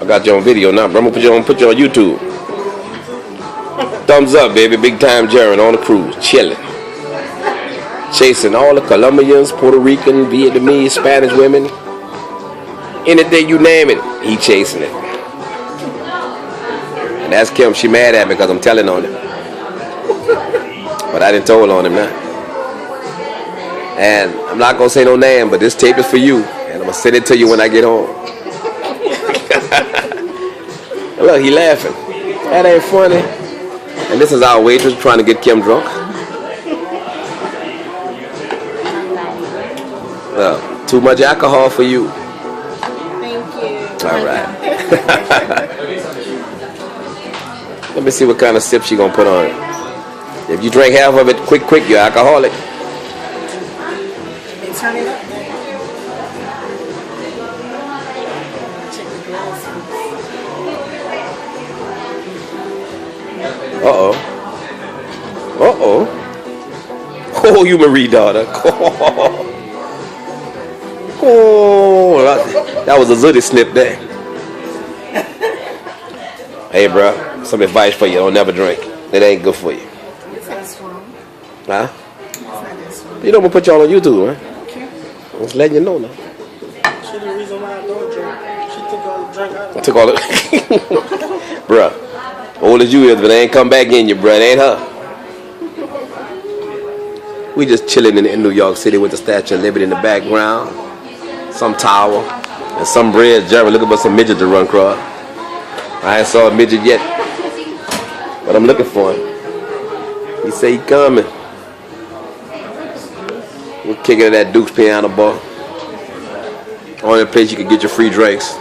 I got you on video now, bro. I'm gonna put you on YouTube. Thumbs up, baby. Big time Jaron on the cruise, chilling, chasing all the Colombians, Puerto Rican, Vietnamese, Spanish women. Anything you name it, he chasing it. And that's Kim. She mad at me because I'm telling on him. But I didn't told on him now. And I'm not gonna say no name, but this tape is for you, and I'm gonna send it to you when I get home. Look, he laughing. That ain't funny. And this is our waitress trying to get Kim drunk. Too much alcohol for you. Thank you. All right. Let me see what kind of sip she gonna put on it. If you drink half of it quick, you're alcoholic. Turn it up. Oh, you Marie daughter. Oh, that was a zooty snip there. Hey, bro, some advice for you. Don't never drink. It ain't good for you. It's not strong. Huh? It's not that strong. You know I'm gonna put y'all on YouTube, right? Okay. I'm just letting you know now. She's the reason why I don't drink. She took all the drink out of I took all the bruh. Old as you is, but they ain't come back in you, bruh. It ain't her. We just chilling in New York City with the Statue of Liberty in the background. Some tower and some bridge. Jaron looking for some midget to run across. I ain't saw a midget yet, but I'm looking for him. He say he coming. We're kicking at that Duke's piano bar. Only place you can get your free drinks.